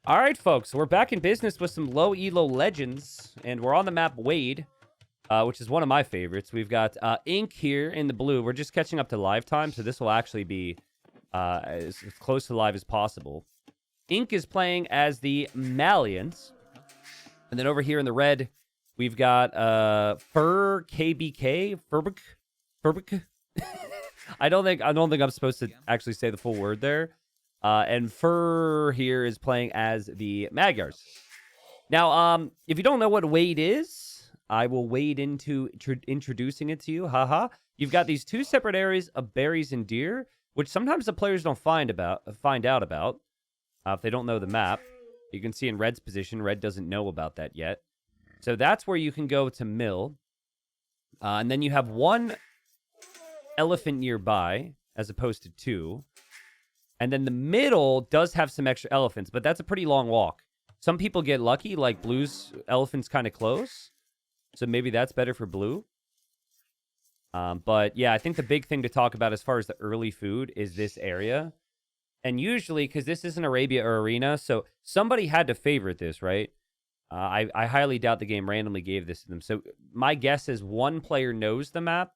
All right, folks, we're back in business with some low Elo Legends, and we're on the map Wade, which is one of my favorites. We've got Ink here in the blue. We're just catching up to live time, so this will actually be as close to live as possible. Ink is playing as the Malians, and then over here in the red, we've got Fur KBK Furbic. I don't think I'm supposed to actually say the full word there. And Fur here is playing as the Magyars. Now, if you don't know what Wade is, I will wade into introducing it to you. Haha. You've got these two separate areas of berries and deer, which sometimes the players don't find out about if they don't know the map. You can see in Red's position, Red doesn't know about that yet. So that's where you can go to mill. And then you have one elephant nearby, as opposed to two. And then the middle does have some extra elephants, but that's a pretty long walk. Some people get lucky, like Blue's elephant's kind of close. So maybe that's better for Blue. But yeah, I think the big thing to talk about as far as the early food is this area. And usually, because this isn't Arabia or Arena, so somebody had to favorite this, right? I highly doubt the game randomly gave this to them. So my guess is one player knows the map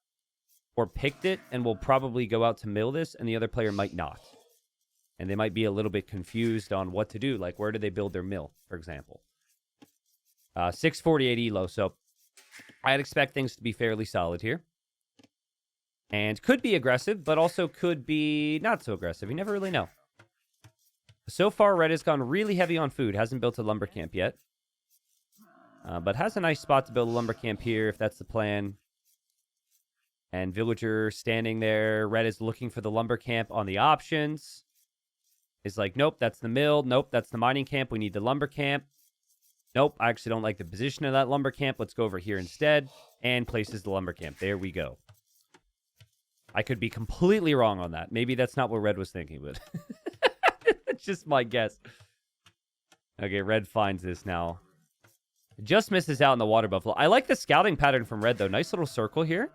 or picked it and will probably go out to mill this, and the other player might not. And they might be a little bit confused on what to do. Like, where do they build their mill, for example? 648 Elo. So I'd expect things to be fairly solid here. And could be aggressive, but also could be not so aggressive. You never really know. So far, Red has gone really heavy on food. Hasn't built a lumber camp yet. But has a nice spot to build a lumber camp here, if that's the plan. And Villager standing there. Red is looking for the lumber camp on the options. Is like, nope, that's the mill. Nope, that's the mining camp. We need the lumber camp. Nope, I actually don't like the position of that lumber camp. Let's go over here instead. And places the lumber camp. There we go. I could be completely wrong on that. Maybe that's not what Red was thinking, but it's just my guess. Okay, Red finds this now. Just misses out on the water buffalo. I like the scouting pattern from Red, though. Nice little circle here.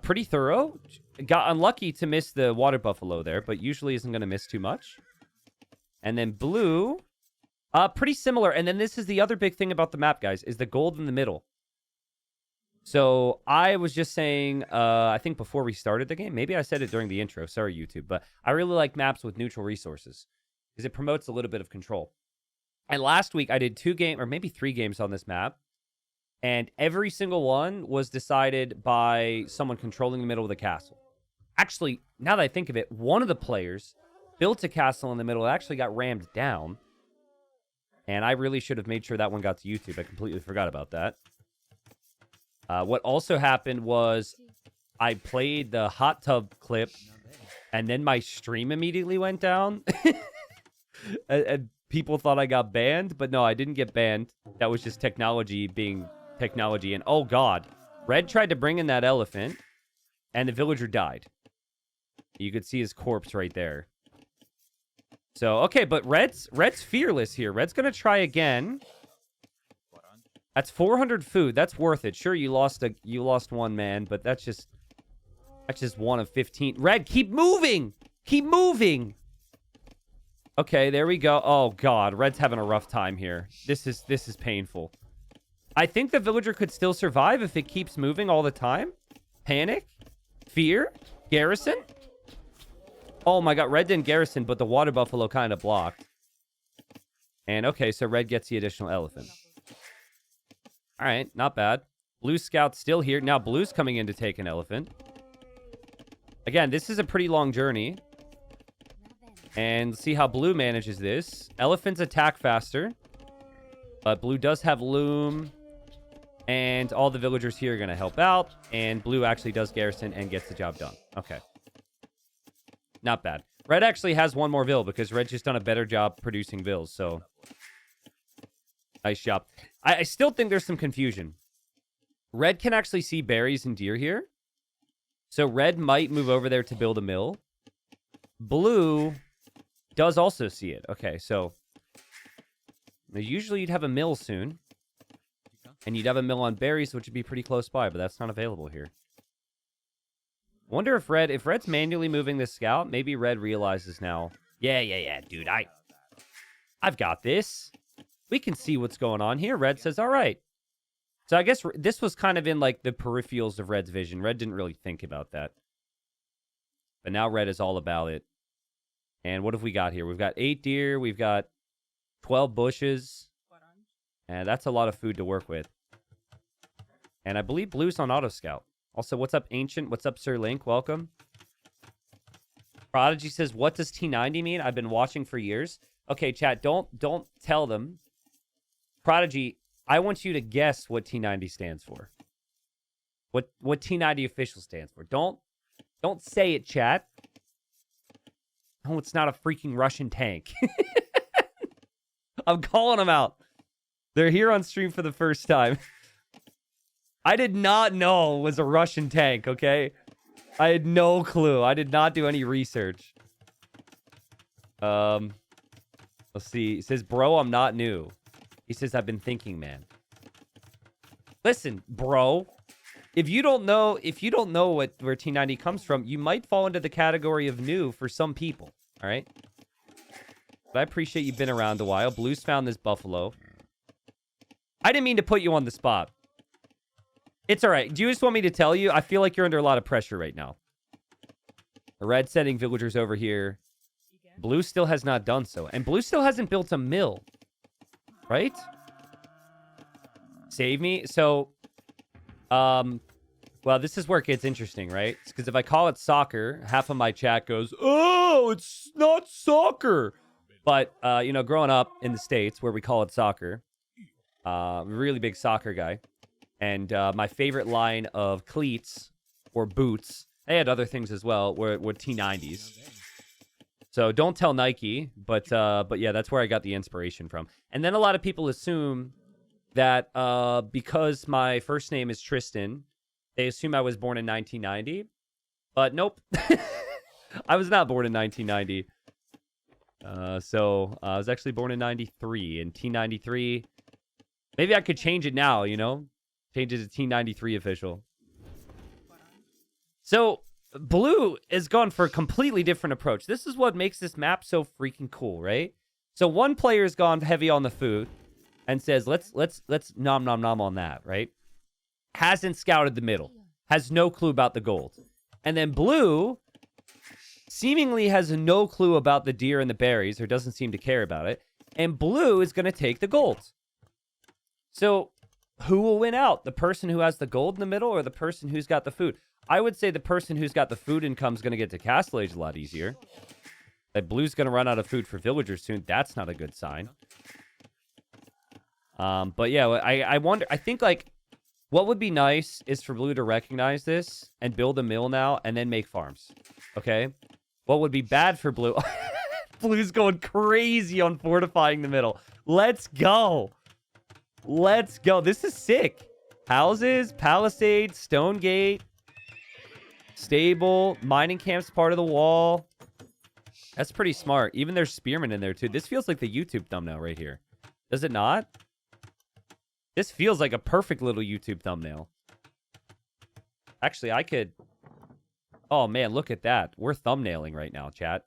Pretty thorough. Got unlucky to miss the water buffalo there, but usually isn't going to miss too much. And then Blue, pretty similar. And then this is the other big thing about the map, guys, is the gold in the middle. So I was just saying, I think before we started the game, maybe I said it during the intro. Sorry, YouTube. But I really like maps with neutral resources because it promotes a little bit of control. And last week I did 2 games, or maybe 3 games on this map. And every single one was decided by someone controlling the middle of the castle. Actually, now that I think of it, one of the players built a castle in the middle. It actually got rammed down. And I really should have made sure that one got to YouTube. I completely forgot about that. What also happened was I played the hot tub clip, and then my stream immediately went down. and people thought I got banned, but no, I didn't get banned. That was just technology being technology. And oh god, Red tried to bring in that elephant, and the villager died. You could see his corpse right there. So okay, but Red's fearless here. Red's gonna try again. That's 400 food. That's worth it. Sure, you lost one man, but that's just one of 15. Red, keep moving. Keep moving. Okay, there we go. Oh god, Red's having a rough time here. This is painful. I think the villager could still survive if it keeps moving all the time. Panic? Fear? Garrison? Oh my god, Red didn't garrison, but the water buffalo kind of blocked. And okay, so Red gets the additional elephant. Alright, not bad. Blue Scout's still here. Now Blue's coming in to take an elephant. Again, this is a pretty long journey. And see how Blue manages this. Elephants attack faster. But Blue does have Loom. And all the villagers here are going to help out. And Blue actually does garrison and gets the job done. Okay. Not bad. Red actually has one more vill because Red's just done a better job producing vills. So, nice job. I still think there's some confusion. Red can actually see berries and deer here. So Red might move over there to build a mill. Blue does also see it. Okay, so usually you'd have a mill soon. And you'd have a mill on berries, which would be pretty close by, but that's not available here. Wonder if Red's manually moving this scout, maybe Red realizes now. Yeah, dude, I've got this. We can see what's going on here. Red says, all right. So I guess this was kind of in like the peripherals of Red's vision. Red didn't really think about that. But now Red is all about it. And what have we got here? We've got 8 deer. We've got 12 bushes. And that's a lot of food to work with. And I believe Blue's on Auto Scout. Also, what's up, Ancient? What's up, Sir Link? Welcome. Prodigy says, what does T90 mean? I've been watching for years. Okay, chat, don't tell them. Prodigy, I want you to guess what T90 stands for. What T90 official stands for. Don't say it, chat. Oh, it's not a freaking Russian tank. I'm calling them out. They're here on stream for the first time. I did not know it was a Russian tank, okay? I had no clue. I did not do any research. Let's see. He says, bro, I'm not new. He says, I've been thinking, man. Listen, bro. If you don't know where T90 comes from, you might fall into the category of new for some people. All right? But I appreciate you've been around a while. Blue's found this buffalo. I didn't mean to put you on the spot. It's all right. Do you just want me to tell you? I feel like you're under a lot of pressure right now. Red sending villagers over here. Blue still has not done so. And Blue still hasn't built a mill. Right? Save me. So, well, this is where it gets interesting, right? Because if I call it soccer, half of my chat goes, oh, it's not soccer. But, you know, growing up in the States where we call it soccer, really big soccer guy. And my favorite line of cleats or boots, they had other things as well, were T90s. So don't tell Nike, but yeah, that's where I got the inspiration from. And then a lot of people assume that because my first name is Tristan, they assume I was born in 1990. But nope. I was not born in 1990. So I was actually born in 93. And T93, maybe I could change it now, you know? Change it to T93 official. So Blue has gone for a completely different approach. This is what makes this map so freaking cool, right? So one player's gone heavy on the food and says, let's nom nom nom on that, right? Hasn't scouted the middle. Has no clue about the gold. And then Blue seemingly has no clue about the deer and the berries, or doesn't seem to care about it. And Blue is going to take the gold. So who will win out? The person who has the gold in the middle or the person who's got the food? I would say the person who's got the food income is going to get to Castle Age a lot easier. That Blue's going to run out of food for villagers soon. That's not a good sign. But yeah, I wonder, I think like what would be nice is for Blue to recognize this and build a mill now and then make farms. Okay? What would be bad for Blue? Blue's going crazy on fortifying the middle. Let's go. Let's go. This is sick. Houses, palisades, stone gate, stable, mining camp's part of the wall. That's pretty smart. Even there's spearmen in there too. This feels like the YouTube thumbnail right here. Does it not? This feels like a perfect little YouTube thumbnail. Actually, I could... Oh man, look at that. We're thumbnailing right now, chat.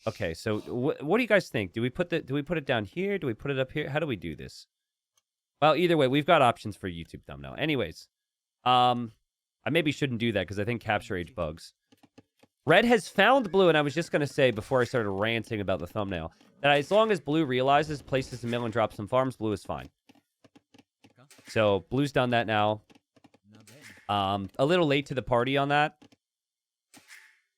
Okay, so what do you guys think? Do we put it down here? Do we put it up here? How do we do this? Well, either way, we've got options for YouTube thumbnail. Anyways, I maybe shouldn't do that because I think capture age bugs. Red has found Blue, and I was just going to say before I started ranting about the thumbnail, that as long as Blue realizes, places a mill and drops some farms, Blue is fine. So Blue's done that now. A little late to the party on that.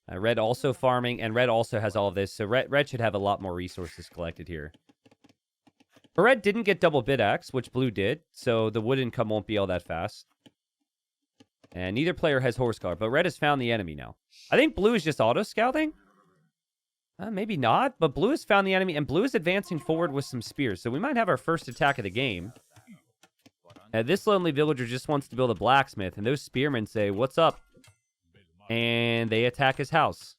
Red also farming, and Red also has all of this, so Red should have a lot more resources collected here. But Red didn't get double bid axe, which Blue did, so the wood income won't be all that fast. And neither player has horse guard, but Red has found the enemy now. I think Blue is just auto-scouting. Maybe not, but Blue has found the enemy, and Blue is advancing forward with some spears, so we might have our first attack of the game. This lonely villager just wants to build a blacksmith, and those spearmen say, what's up? And they attack his house.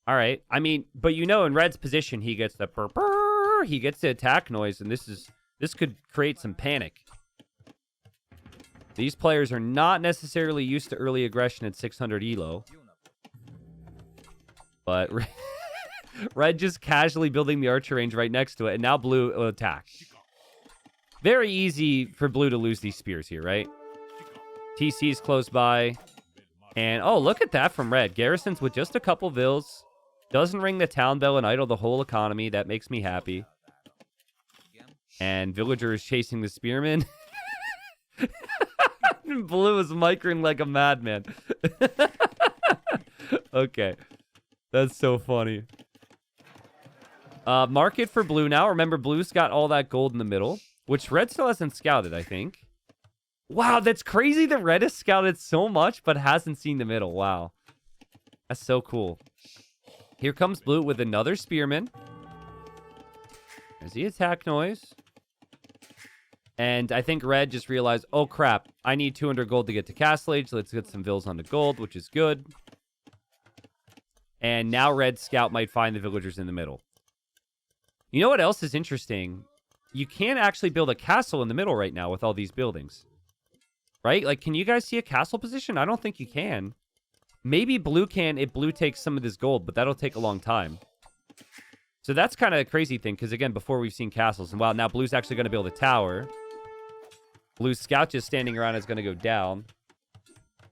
All right. I mean, but you know, in Red's position, he gets the purr, he gets the attack noise, and this could create some panic. These players are not necessarily used to early aggression at 600 elo. But Red just casually building the archer range right next to it, and now blue will attack. Very easy for blue to lose these spears here, right? TC is close by. And, oh, look at that from red. Garrisons with just a couple vills. Doesn't ring the town bell and idle the whole economy. That makes me happy. And villager is chasing the spearman. Blue is micring like a madman. Okay. That's so funny. Market for blue now. Remember, blue's got all that gold in the middle, which red still hasn't scouted, I think. Wow, that's crazy that red has scouted so much, but hasn't seen the middle. Wow. That's so cool. Here comes blue with another spearman. There's the attack noise. And I think red just realized, oh crap, I need 200 gold to get to Castle Age. Let's get some vills on the gold, which is good. And now red scout might find the villagers in the middle. You know what else is interesting? You can't actually build a castle in the middle right now with all these buildings. Right? Like, can you guys see a castle position? I don't think you can. Maybe blue can if blue takes some of this gold, but that'll take a long time. So that's kind of a crazy thing, because again, before we've seen castles. And wow, now blue's actually going to build a tower. Blue's scout just standing around is going to go down.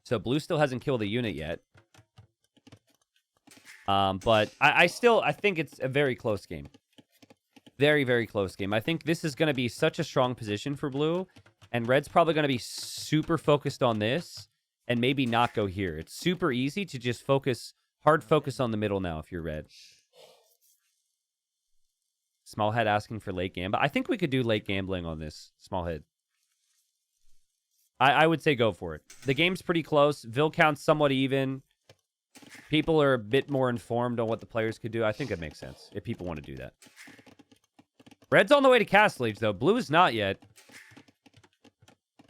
So blue still hasn't killed a unit yet. But I think it's a very close game. Very, very close game. I think this is going to be such a strong position for blue. And red's probably going to be super focused on this. And maybe not go here. It's super easy to just focus, hard focus on the middle now if you're red. Smallhead asking for late gambling. I think we could do late gambling on this, Smallhead. I would say go for it. The game's pretty close. Vill count's somewhat even. People are a bit more informed on what the players could do. I think it makes sense if people want to do that. Red's on the way to Castle Age, though. Blue is not yet.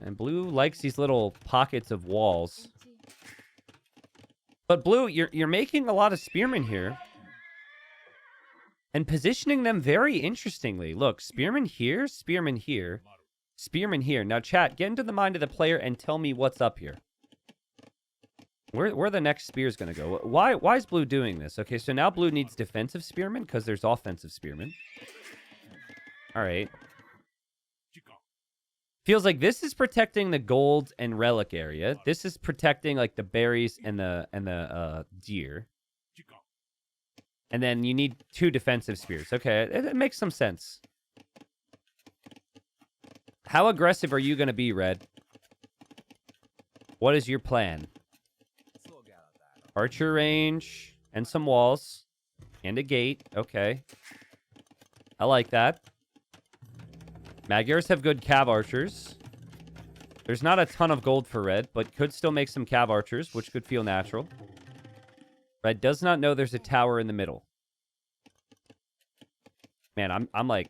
And blue likes these little pockets of walls. But blue, you're making a lot of spearmen here. And positioning them very interestingly. Look, spearmen here, spearmen here, spearmen here. Now, chat, get into the mind of the player and tell me what's up here. Where the next spear is going to go? Why is blue doing this? Okay, so now blue needs defensive spearmen because there's offensive spearmen. All right. Feels like this is protecting the gold and relic area. This is protecting like the berries and the deer. And then you need 2 defensive spears. Okay, it makes some sense. How aggressive are you going to be, red? What is your plan? Archer range and some walls and a gate. Okay. I like that. Magyars have good cav archers. There's not a ton of gold for red, but could still make some cav archers, which could feel natural. Red does not know there's a tower in the middle. Man, I'm like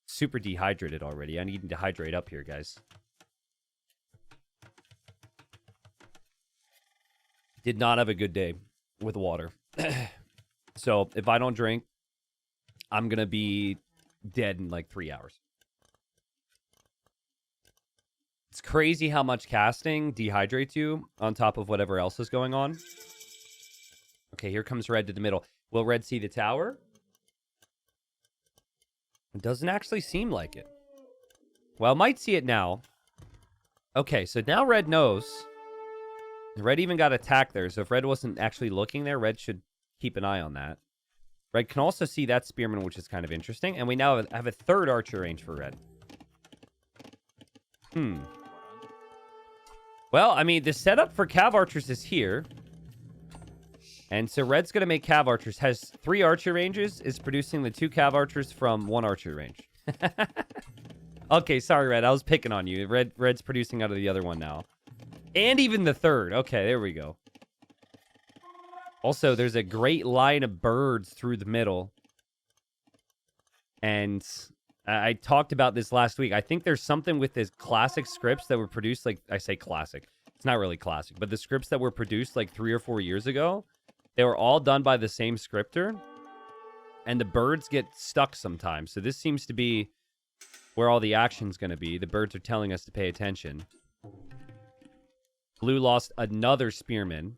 super dehydrated already. I need to hydrate up here, guys. Did not have a good day with water. So if I don't drink, I'm going to be dead in like 3 hours. It's crazy how much casting dehydrates you on top of whatever else is going on. Okay, here comes red to the middle. Will red see the tower? It doesn't actually seem like it. Well, might see it now. Okay, so now red knows. Red even got attacked there, so if red wasn't actually looking there, red should keep an eye on that. Red can also see that spearman, which is kind of interesting. And we now have a 3rd archer range for red. Well, I mean, the setup for cav archers is here. And so red's going to make cav archers. Has 3 archer ranges. Is producing the 2 cav archers from 1 archer range. Okay, sorry, red. I was picking on you. Red's producing out of the other one now. And even the 3rd. Okay, there we go. Also, there's a great line of birds through the middle. And I talked about this last week. I think there's something with this classic scripts that were produced, like, I say classic. It's not really classic, but the scripts that were produced like 3 or 4 years ago, they were all done by the same scripter. And the birds get stuck sometimes. So this seems to be where all the action's going to be. The birds are telling us to pay attention. Blue lost another spearman.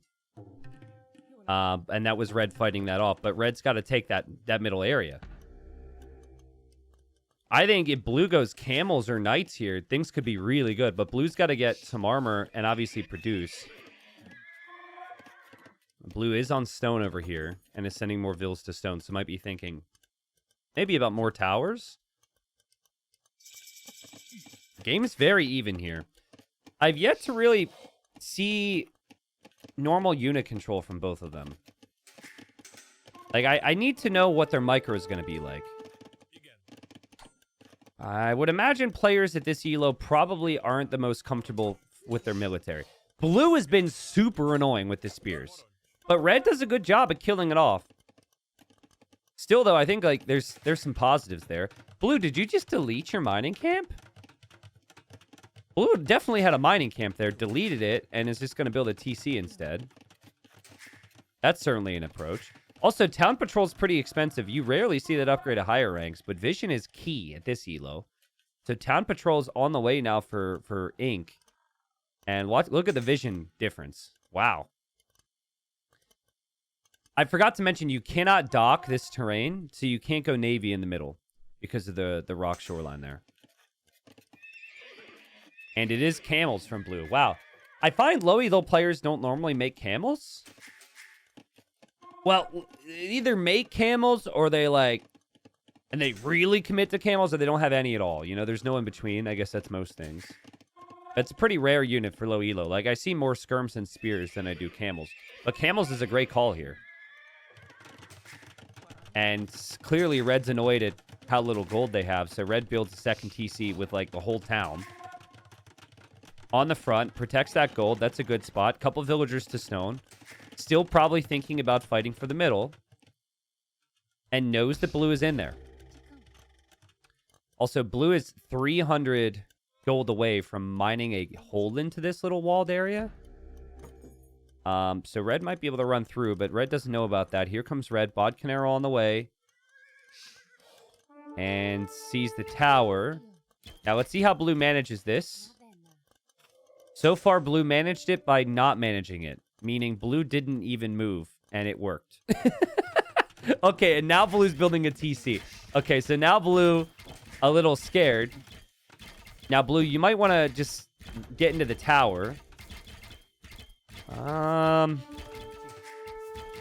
And that was red fighting that off. But red's got to take that middle area. I think if blue goes camels or knights here, things could be really good. But blue's got to get some armor and obviously produce. Blue is on stone over here and is sending more vills to stone. So might be thinking maybe about more towers. Game is very even here. I've yet to really see normal unit control from both of them. Like, I need to know what their micro is going to be like. I would imagine players at this elo probably aren't the most comfortable with their military. Blue has been super annoying with the spears. But red does a good job at killing it off. Still, though, I think like there's some positives there. Blue, did you just delete your mining camp? Blue definitely had a mining camp there, deleted it, and is just going to build a TC instead. That's certainly an approach. Also, town patrol is pretty expensive. You rarely see that upgrade at higher ranks, but vision is key at this elo. So town patrol is on the way now for ink. And look at the vision difference. Wow. I forgot to mention you cannot dock this terrain, so you can't go navy in the middle because of the rock shoreline there. And it is camels from blue. Wow. I find low elo players don't normally make camels. Well, either make camels or they like, and they really commit to camels or they don't have any at all. You know, there's no in between. I guess that's most things. That's a pretty rare unit for low elo. Like, I see more skirms and spears than I do camels. But camels is a great call here. And clearly red's annoyed at how little gold they have. So red builds a second TC with like the whole town. On the front, protects that gold. That's a good spot. Couple villagers to stone. Still probably thinking about fighting for the middle. And knows that blue is in there. Also, blue is 300 gold away from mining a hole into this little walled area. So red might be able to run through, but red doesn't know about that. Here comes red. Bodkin arrow on the way. And sees the tower. Now, let's see how blue manages this. So far, blue managed it by not managing it. Meaning blue didn't even move, and it worked. Okay, and now blue's building a TC. Okay, so now blue, a little scared. Now, blue, you might want to just get into the tower.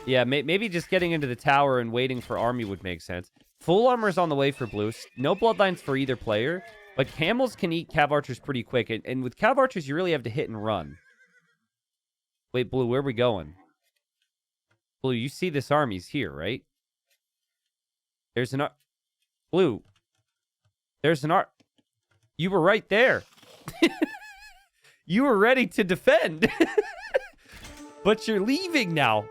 Yeah, maybe just getting into the tower and waiting for army would make sense. Full armor is on the way for blue. No bloodlines for either player. But camels can eat cav archers pretty quick. And with cav archers, you really have to hit and run. Wait, blue, where are we going? Blue, you see this army's here, right? There's an... Blue. There's an... You were right there. You were ready to defend. But you're leaving now.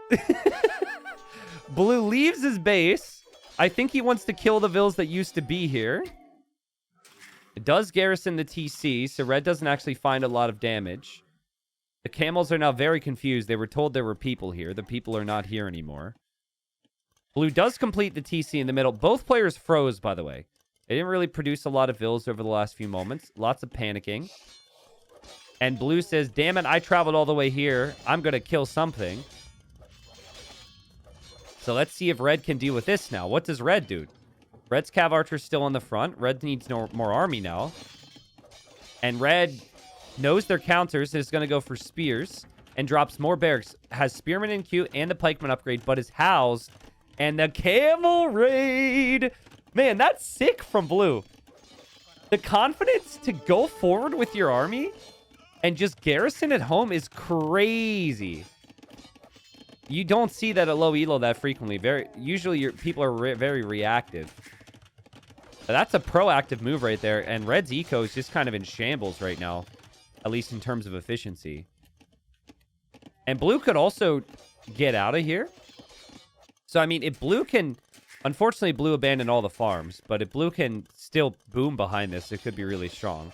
Blue leaves his base. I think he wants to kill the vills that used to be here. It does garrison the TC, so red doesn't actually find a lot of damage. The camels are now very confused. They were told there were people here. The people are not here anymore. Blue does complete the TC in the middle. Both players froze, by the way. They didn't really produce a lot of vills over the last few moments. Lots of panicking. And blue says, damn it, I traveled all the way here. I'm going to kill something. So let's see if red can deal with this now. What does red do? Red's cav archer's still on the front. Red needs more army now. And red knows their counters, is going to go for spears and drops more barracks. Has spearman in queue and the pikeman upgrade, but is housed. And the camel raid. Man, that's sick from blue. The confidence to go forward with your army and just garrison at home is crazy. You don't see that at low elo that frequently. Usually people are very reactive. But that's a proactive move right there. And red's eco is just kind of in shambles right now. At least in terms of efficiency. And blue could also get out of here. So, I mean, if blue can... Unfortunately, blue abandoned all the farms. But if blue can still boom behind this, it could be really strong.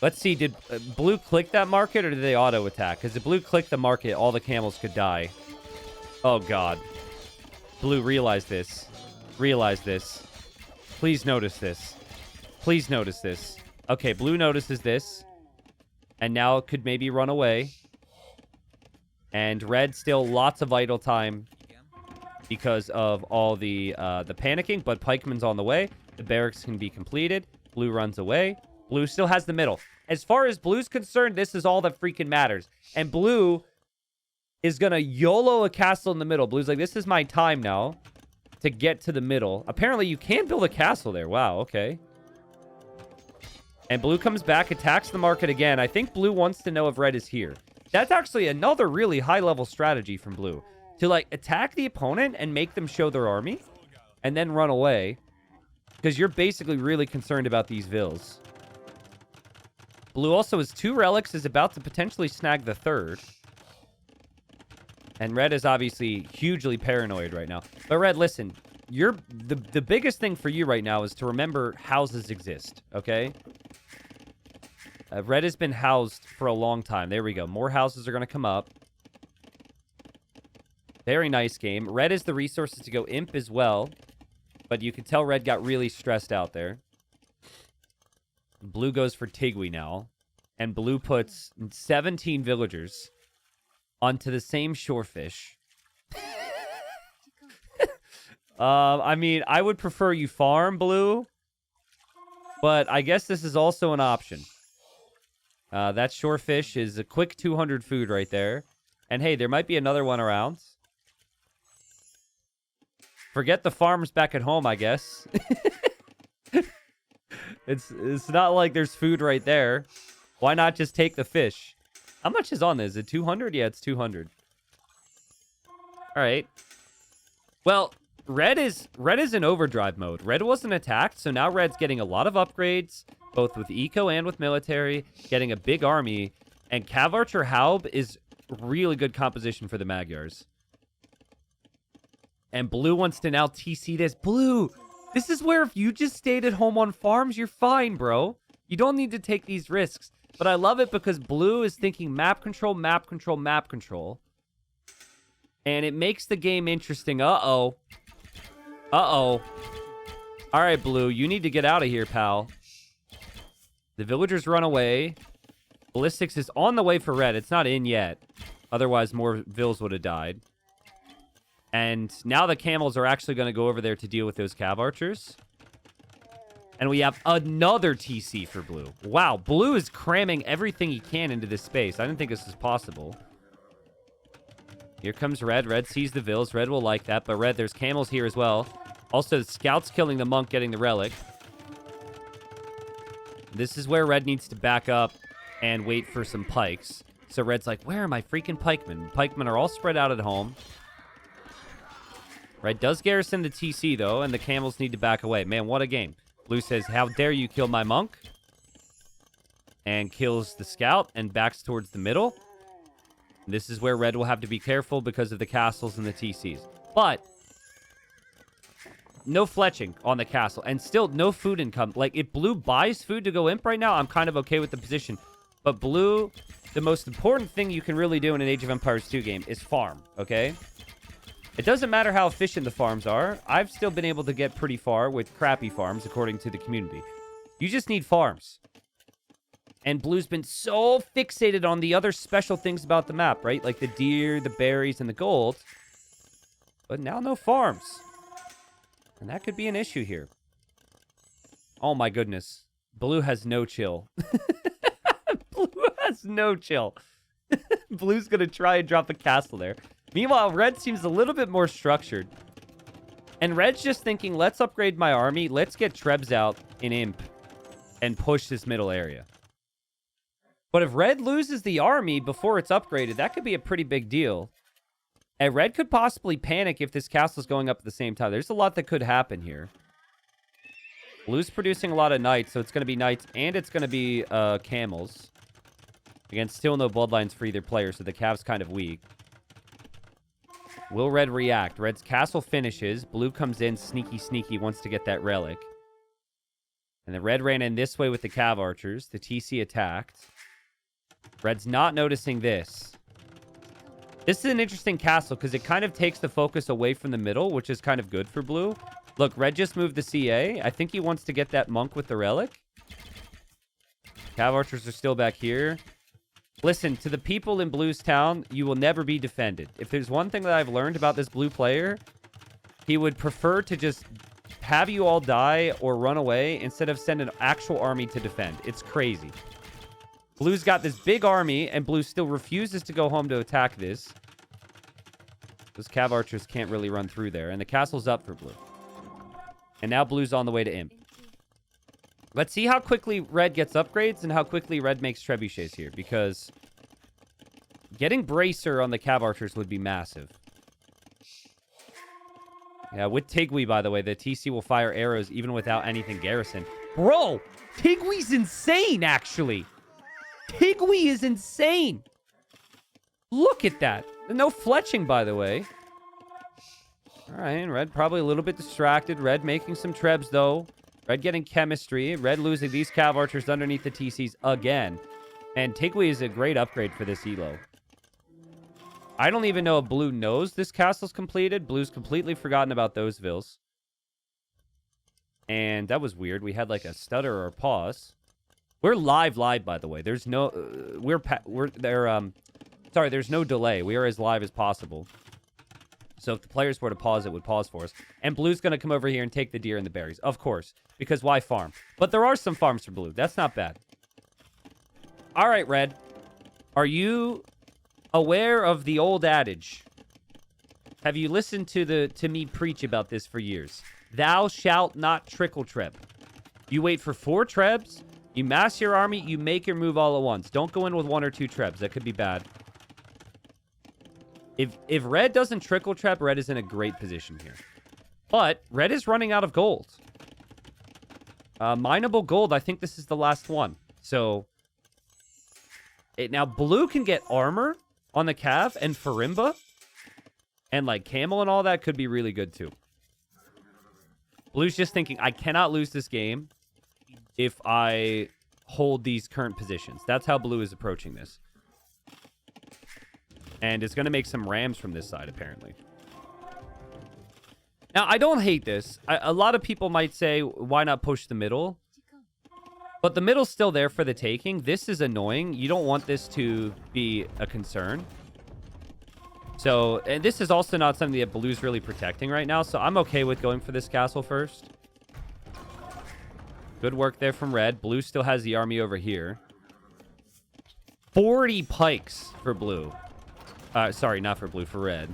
Let's see, did blue click that market or did they auto-attack? Because if blue clicked the market, all the camels could die. Oh, God. Blue, realize this. Realize this. Please notice this. Please notice this. Okay, blue notices this. And now it could maybe run away. And red still lots of idle time because of all the panicking, but pikeman's on the way. The barracks can be completed. Blue runs away. Blue still has the middle. As far as blue's concerned, this is all that freaking matters. And blue is going to YOLO a castle in the middle. Blue's like, this is my time now to get to the middle. Apparently, you can build a castle there. Wow, okay. And blue comes back, attacks the market again. I think blue wants to know if red is here. That's actually another really high-level strategy from blue. To, like, attack the opponent and make them show their army. And then run away. Because you're basically really concerned about these vills. Blue also has 2 relics, is about to potentially snag the 3rd. And red is obviously hugely paranoid right now. But red, listen. The biggest thing for you right now is to remember houses exist, okay? Red has been housed for a long time. There we go. More houses are going to come up. Very nice game. Red is the resources to go imp as well. But you can tell red got really stressed out there. Blue goes for Tigui now. And blue puts 17 villagers onto the same shorefish. I mean, I would prefer you farm, blue. But I guess this is also an option. That shorefish is a quick 200 food right there. And hey, there might be another one around. Forget the farms back at home, I guess. It's not like there's food right there. Why not just take the fish? How much is on this? Is it 200? Yeah, it's 200. All right. Well, red is in overdrive mode. Red wasn't attacked, so now red's getting a lot of upgrades, both with eco and with military, getting a big army, and Cav Archer Haub is really good composition for the Magyars. And blue wants to now TC this. Blue, this is where if you just stayed at home on farms, you're fine, bro. You don't need to take these risks. But I love it because blue is thinking map control, map control, map control. And it makes the game interesting. Uh-oh. Uh-oh. All right, blue, you need to get out of here, pal. The villagers run away. Ballistics is on the way for red. It's not in yet. Otherwise, more vills would have died. And now the camels are actually going to go over there to deal with those cav archers. And we have another TC for blue. Wow, blue is cramming everything he can into this space. I didn't think this was possible. Here comes red. Red sees the vills. Red will like that. But red, there's camels here as well. Also, the scouts killing the monk, getting the relic. This is where red needs to back up and wait for some pikes. So red's like, where are my freaking pikemen? Pikemen are all spread out at home. Red does garrison the TC, though, and the camels need to back away. Man, what a game. Blue says, how dare you kill my monk? And kills the scout and backs towards the middle. This is where red will have to be careful because of the castles and the TCs. But no fletching on the castle. And still no food income. Like, if blue buys food to go imp right now, I'm kind of okay with the position. But blue, the most important thing you can really do in an Age of Empires 2 game is farm, okay? It doesn't matter how efficient the farms are. I've still been able to get pretty far with crappy farms, according to the community. You just need farms. And blue's been so fixated on the other special things about the map, right? Like the deer, the berries, and the gold. But now no farms. And that could be an issue here. Oh my goodness. Blue has no chill. Blue has no chill. Blue's going to try and drop a castle there. Meanwhile, red seems a little bit more structured. And red's just thinking, let's upgrade my army. Let's get Trebs out in imp and push this middle area. But if red loses the army before it's upgraded, that could be a pretty big deal. And red could possibly panic if this castle's going up at the same time. There's a lot that could happen here. Blue's producing a lot of knights, so it's going to be knights and it's going to be camels. Again, still no bloodlines for either player, so the cav's kind of weak. Will red react? Red's castle finishes. Blue comes in, sneaky, sneaky, wants to get that relic. And the red ran in this way with the cav archers. The TC attacked. Red's not noticing this. This is an interesting castle because it kind of takes the focus away from the middle, which is kind of good for blue. Look, red just moved the CA. I think he wants to get that monk with the relic. Cav archers are still back here. Listen, to the people in Blue's town, you will never be defended. If there's one thing that I've learned about this Blue player, he would prefer to just have you all die or run away instead of send an actual army to defend. It's crazy. Blue's got this big army, and Blue still refuses to go home to attack this. Those Cav Archers can't really run through there, and the castle's up for Blue. And now Blue's on the way to Imp. Let's see how quickly Red gets upgrades and how quickly Red makes trebuchets here, because getting Bracer on the Cav Archers would be massive. Yeah, with Tigui, by the way, the TC will fire arrows even without anything garrison. Bro, Tigui's insane, actually. Tigui is insane. Look at that. No fletching, by the way. All right, Red probably a little bit distracted. Red making some Trebs, though. Red getting chemistry. Red losing these Cav Archers underneath the TCs again. And Tigui is a great upgrade for this Elo. I don't even know if Blue knows this castle's completed. Blue's completely forgotten about those vills. And that was weird. We had like a stutter or pause. We're live, by the way. There's no... there's no delay. We are as live as possible. So if the players were to pause, it would pause for us. And Blue's going to come over here and take the deer and the berries. Of course. Because why farm? But there are some farms for Blue. That's not bad. All right, Red. Are you aware of the old adage? Have you listened to me preach about this for years? Thou shalt not trickle Treb. You wait for 4 Trebs. You mass your army. You make your move all at once. Don't go in with 1 or 2 Trebs. That could be bad. If Red doesn't trickle trap, Red is in a great position here. But Red is running out of gold. Mineable gold, I think this is the last one. So, now Blue can get armor on the Cav and Farimba. And like Camel and all that could be really good too. Blue's just thinking, I cannot lose this game if I hold these current positions. That's how Blue is approaching this. And it's going to make some rams from this side, apparently. Now, I don't hate this. A lot of people might say, why not push the middle? But the middle's still there for the taking. This is annoying. You don't want this to be a concern. So, and this is also not something that Blue's really protecting right now. So I'm okay with going for this castle first. Good work there from Red. Blue still has the army over here. 40 pikes for Blue. Sorry, not for Blue, for Red.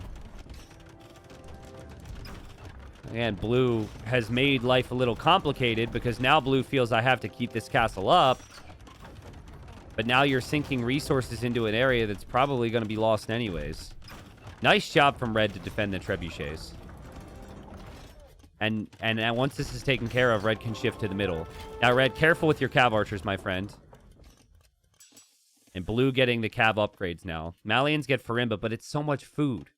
And Blue has made life a little complicated because now Blue feels I have to keep this castle up. But now you're sinking resources into an area that's probably going to be lost anyways. Nice job from Red to defend the trebuchets. And once this is taken care of, Red can shift to the middle. Now, Red, careful with your Cav Archers, my friend. And Blue getting the Cav upgrades now. Malians get Farimba, but it's so much food.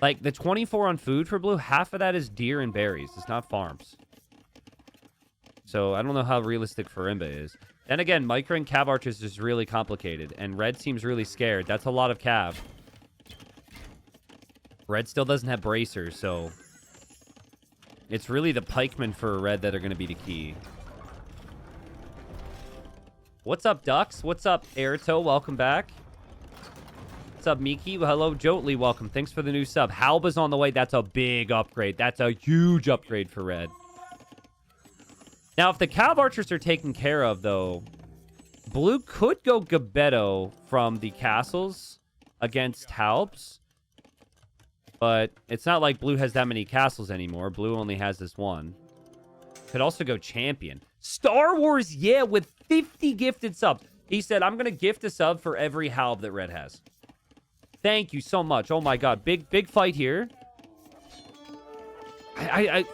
Like, the 24 on food for Blue, half of that is deer and berries. It's not farms. So, I don't know how realistic Farimba is. Then again, Micro and Cav Archers is really complicated. And Red seems really scared. That's a lot of Cav. Red still doesn't have bracers, so... It's really the pikemen for Red that are going to be the key. What's up, Ducks? What's up, Airto? Welcome back. What's up, Miki? Well, hello, Jotli. Welcome. Thanks for the new sub. Halba's on the way. That's a big upgrade. That's a huge upgrade for Red. Now, if the Cav Archers are taken care of, though, Blue could go Gabetto from the castles against Halbs. But it's not like Blue has that many castles anymore. Blue only has this one. Could also go Champion. Star Wars, yeah, with 50 gifted subs. He said, I'm going to gift a sub for every Halb that Red has. Thank you so much. Oh, my God. Big fight here. I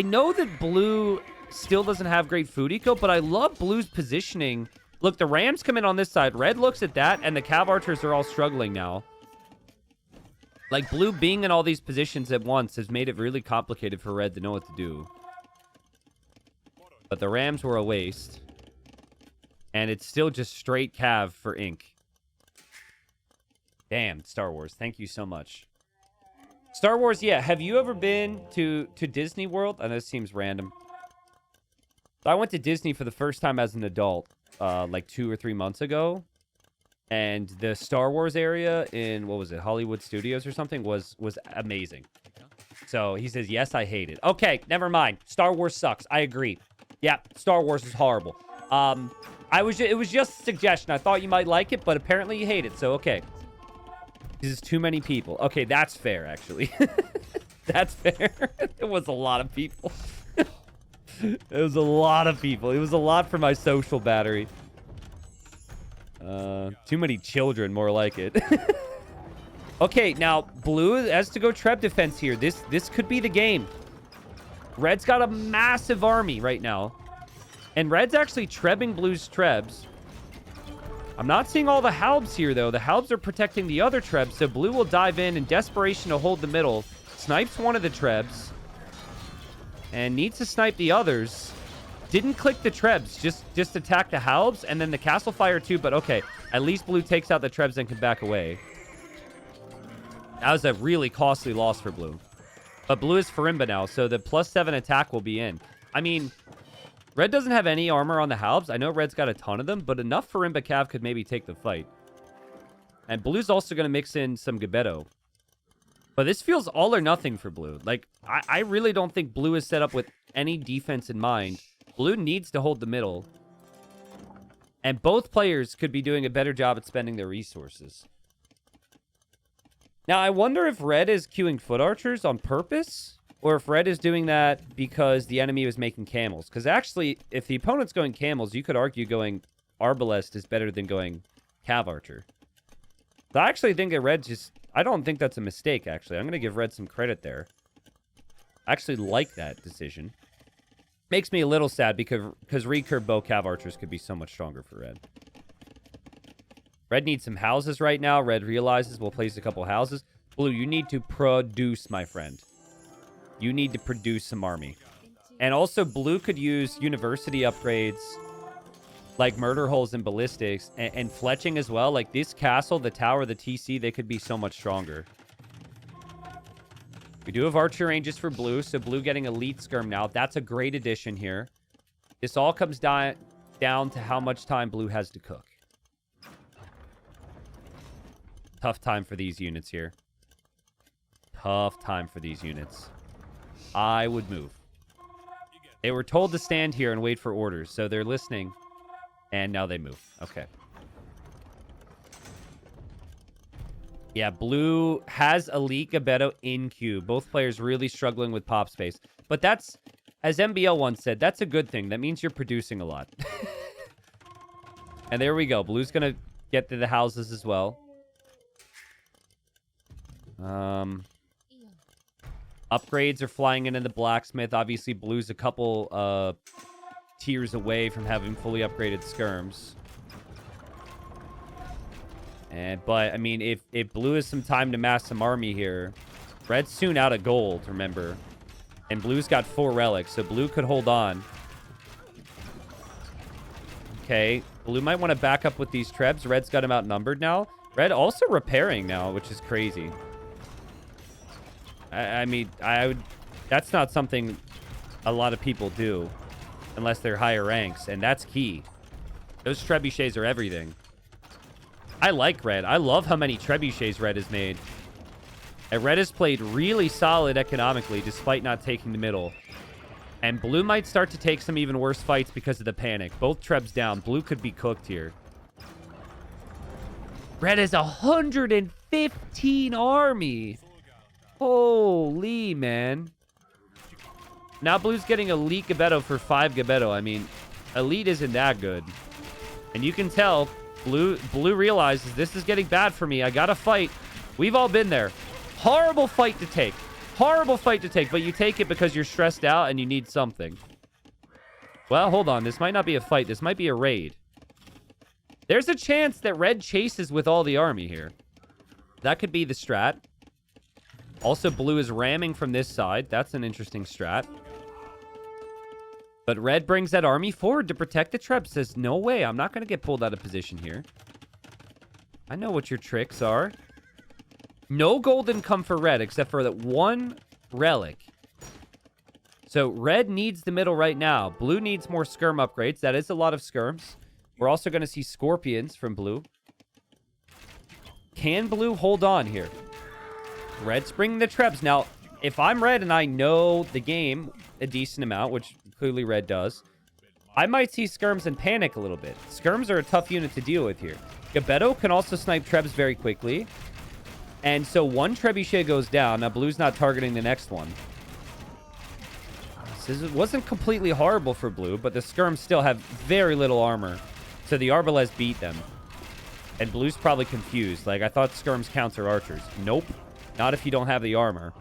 know that Blue still doesn't have great food eco, but I love Blue's positioning. Look, the Rams come in on this side. Red looks at that, and the Cav Archers are all struggling now. Like, Blue being in all these positions at once has made it really complicated for Red to know what to do. But the Rams were a waste. And it's still just straight Cav for Ink. Damn, Star Wars. Thank you so much. Star Wars, yeah. Have you ever been to Disney World? I know this seems random. I went to Disney for the first time as an adult, like 2 or 3 months ago. And the Star Wars area in, what was it, Hollywood Studios or something was amazing. So he says, yes, I hate it. Okay, never mind. Star Wars sucks. I agree. Yeah, Star Wars is horrible. It was just a suggestion. I thought you might like it, but apparently you hate it. So, okay. This is too many people. Okay, that's fair, actually. That's fair. It was a lot of people. It was a lot of people. It was a lot for my social battery. Too many children, more like it. Okay, now, blue has to go Treb defense here. This could be the game. Red's got a massive army right now. And Red's actually trebbing blue's Trebs. I'm not seeing all the Halbs here, though. The Halbs are protecting the other Trebs, so blue will dive in Desperation to hold the middle. Snipes one of the Trebs. And needs to snipe the others. Didn't click the Trebs, just attack the Halbs, and then the Castle Fire too, but okay. At least blue takes out the Trebs and can back away. That was a really costly loss for blue. But blue is Farimba now, so the +7 attack will be in. I mean, red doesn't have any armor on the Halbs. I know red's got a ton of them, but enough Farimba Cav could maybe take the fight. And blue's also going to mix in some Gebetto. But this feels all or nothing for blue. Like, I really don't think blue is set up with any defense in mind. Blue needs to hold the middle. And both players could be doing a better job at spending their resources. Now, I wonder if red is queuing foot archers on purpose, or if red is doing that because the enemy was making camels. Because actually, if the opponent's going camels, you could argue going arbalest is better than going cav archer. So I actually think that red just... I don't think that's a mistake, actually. I'm going to give red some credit there. I actually like that decision. Makes me a little sad because recurve bow cav archers could be so much stronger for red. Red needs some houses right now. Red realizes we'll place a couple houses. Blue, you need to produce, my friend. You need to produce some army. And also, blue could use university upgrades like murder holes and ballistics and fletching as well. Like this castle, the tower, the TC, they could be so much stronger. We do have archer ranges for blue, so blue getting elite skirm now. That's a great addition here. This all comes down to how much time blue has to cook. Tough time for these units here. Tough time for these units. I would move. They were told to stand here and wait for orders, so they're listening. And now they move. Okay. Yeah, blue has elite Gebetto in queue. Both players really struggling with pop space. But that's, as MBL once said, that's a good thing. That means you're producing a lot. And there we go. Blue's going to get to the houses as well. Upgrades are flying into the blacksmith. Obviously, blue's a couple tiers away from having fully upgraded skirms. But, I mean, if blue has some time to mass some army here, red's soon out of gold, remember. And blue's got 4 relics, so blue could hold on. Okay, blue might want to back up with these Trebs. Red's got him outnumbered now. Red also repairing now, which is crazy. I mean, that's not something a lot of people do unless they're higher ranks, and that's key. Those trebuchets are everything. I like red. I love how many trebuchets red has made. And red has played really solid economically despite not taking the middle. And blue might start to take some even worse fights because of the panic. Both Trebs down. Blue could be cooked here. Red has 115 army. Holy, man. Now blue's getting elite Gebetto for 5 Gebetto. I mean, elite isn't that good. And you can tell blue realizes this is getting bad for me. I gotta fight. We've all been there. Horrible fight to take. Horrible fight to take, but you take it because you're stressed out and you need something. Well, hold on. This might not be a fight. This might be a raid. There's a chance that red chases with all the army here. That could be the strat. Also, blue is ramming from this side. That's an interesting strat. But red brings that army forward to protect the Treb. Says, no way. I'm not going to get pulled out of position here. I know what your tricks are. No golden come for red except for that one relic. So red needs the middle right now. Blue needs more skirm upgrades. That is a lot of skirms. We're also going to see scorpions from blue. Can blue hold on here? Red's bringing the Trebs. Now, if I'm red and I know the game a decent amount, which clearly red does, I might see skirms and panic a little bit. Skirms are a tough unit to deal with here. Gabetto can also snipe Trebs very quickly. And so one trebuchet goes down. Now, blue's not targeting the next one. This wasn't completely horrible for blue, but the skirms still have very little armor. So the Arbalest beat them. And blue's probably confused. Like, I thought skirms counter archers. Nope. Not if you don't have the armor.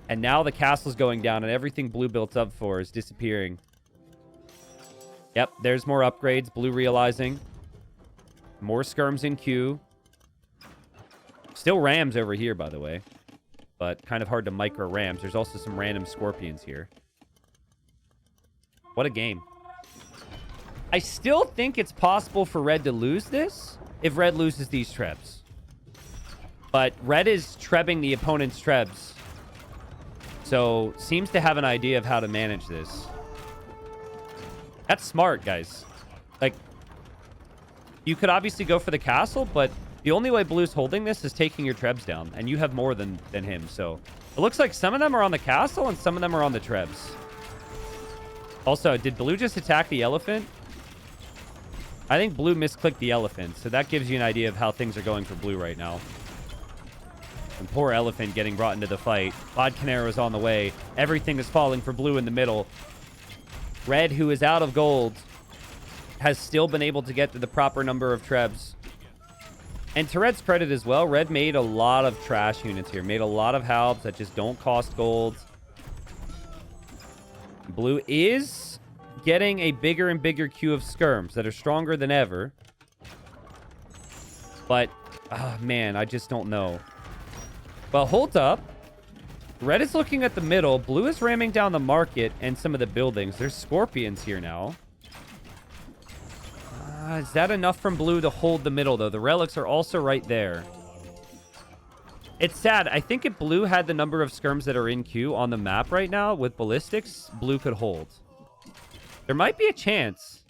And now the castle's going down, and everything blue built up for is disappearing. Yep, there's more upgrades. Blue realizing. More skirms in queue. Still rams over here, by the way. But kind of hard to micro rams. There's also some random scorpions here. What a game. I still think it's possible for red to lose this if red loses these Trebs. But red is trebbing the opponent's Trebs. So, seems to have an idea of how to manage this. That's smart, guys. Like, you could obviously go for the castle, but the only way blue's holding this is taking your Trebs down. And you have more than him, so... It looks like some of them are on the castle and some of them are on the Trebs. Also, did blue just attack the elephant? I think blue misclicked the elephant, so that gives you an idea of how things are going for blue right now. And poor elephant getting brought into the fight. Vodkanero is on the way. Everything is falling for blue in the middle. Red, who is out of gold, has still been able to get to the proper number of Trebs. And to Red's credit as well, red made a lot of trash units here. Made a lot of halbs that just don't cost gold. Blue is getting a bigger and bigger queue of skirms that are stronger than ever. But, oh man, I just don't know. Well, hold up. Red is looking at the middle. Blue is ramming down the market and some of the buildings. There's scorpions here now. Is that enough from blue to hold the middle, though? The relics are also right there. It's sad. I think if blue had the number of skirms that are in queue on the map right now with ballistics, blue could hold. There might be a chance.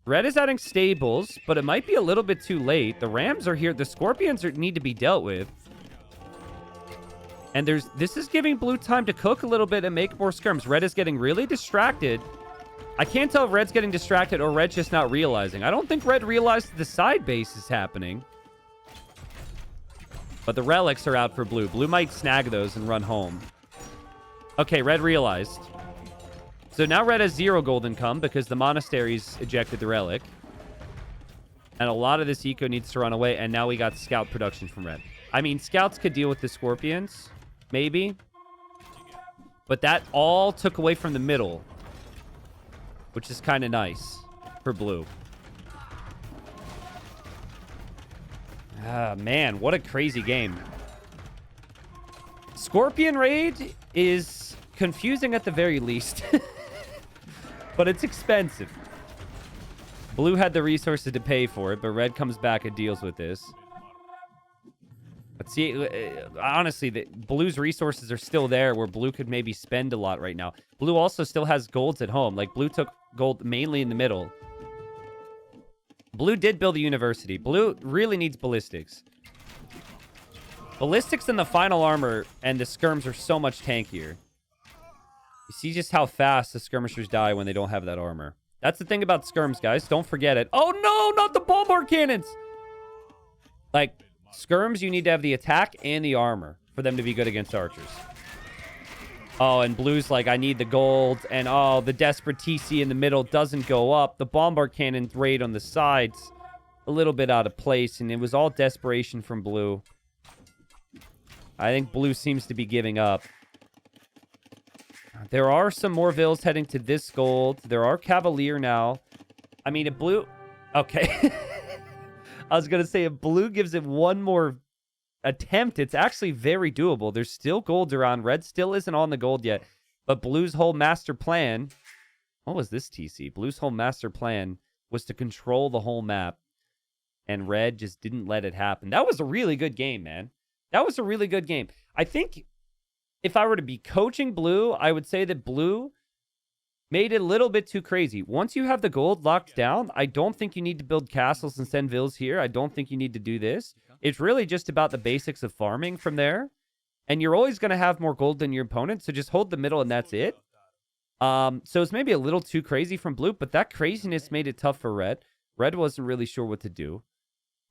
Red is adding stables, but it might be a little bit too late. The rams are here. The scorpions need to be dealt with. And this is giving blue time to cook a little bit and make more skirms. Red is getting really distracted. I can't tell if red's getting distracted or red's just not realizing. I don't think red realized the side base is happening. But the relics are out for blue. Blue might snag those and run home. Okay, red realized. So now red has 0 gold income because the monasteries ejected the relic. And a lot of this eco needs to run away. And now we got scout production from red. I mean, scouts could deal with the scorpions. Maybe. But that all took away from the middle. Which is kind of nice for blue. Ah, man, what a crazy game. Scorpion Raid is confusing at the very least. But it's expensive. Blue had the resources to pay for it, but red comes back and deals with this. But see, honestly, blue's resources are still there where blue could maybe spend a lot right now. Blue also still has golds at home. Like, blue took gold mainly in the middle. Blue did build a university. Blue really needs ballistics. Ballistics in the final armor and the skirms are so much tankier. You see just how fast the skirmishers die when they don't have that armor. That's the thing about skirms, guys. Don't forget it. Oh, no, not the bombard cannons. Like, skirms, you need to have the attack and the armor for them to be good against archers. Oh, and blue's like, I need the gold. And, oh, the desperate TC in the middle doesn't go up. The bombard cannon raid on the sides, a little bit out of place. And it was all desperation from blue. I think blue seems to be giving up. There are some more vills heading to this gold. There are Cavalier now. I mean, if blue... Okay. I was going to say, if blue gives it one more attempt, it's actually very doable. There's still gold around. Red still isn't on the gold yet. But blue's whole master plan... What was this, TC? Blue's whole master plan was to control the whole map. And red just didn't let it happen. That was a really good game, man. That was a really good game. I think... If I were to be coaching blue, I would say that blue made it a little bit too crazy. Once you have the gold locked down, I don't think you need to build castles and send vills here. I don't think you need to do this. It's really just about the basics of farming from there. And you're always going to have more gold than your opponent, so just hold the middle and that's it. So it's maybe a little too crazy from blue, but that craziness made it tough for red. Red wasn't really sure what to do.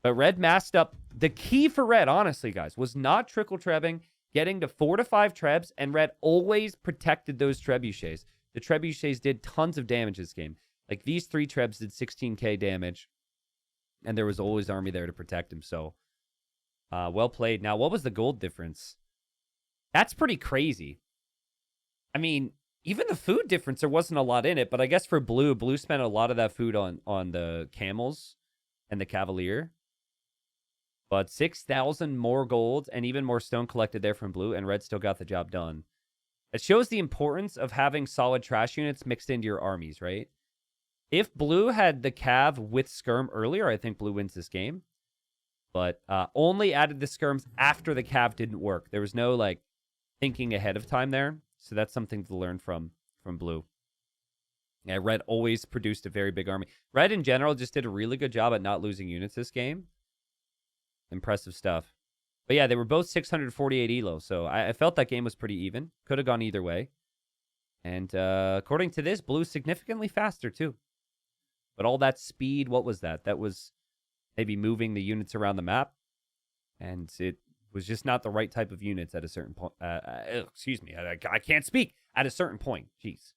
But red masked up. The key for red, honestly, guys, was not trickle trebbing, getting to 4 to 5 trebs, and red always protected those trebuchets. The trebuchets did tons of damage this game. Like, these 3 trebs did 16k damage, and there was always army there to protect him. So, well played. Now, what was the gold difference? That's pretty crazy. I mean, even the food difference, there wasn't a lot in it, but I guess for blue spent a lot of that food on the camels and the cavalier. But 6,000 more gold and even more stone collected there from blue, and red still got the job done. It shows the importance of having solid trash units mixed into your armies, right? If blue had the cav with skirm earlier, I think blue wins this game. But only added the skirms after the cav didn't work. There was no, like, thinking ahead of time there. So that's something to learn from blue. Yeah, red always produced a very big army. Red, in general, just did a really good job at not losing units this game. Impressive stuff. But yeah, they were both 648 elo, so I felt that game was pretty even. Could have gone either way. And according to this, blue's significantly faster, too. But all that speed, what was that? That was maybe moving the units around the map. And it was just not the right type of units at a certain point. Excuse me, I can't speak at a certain point. Jeez.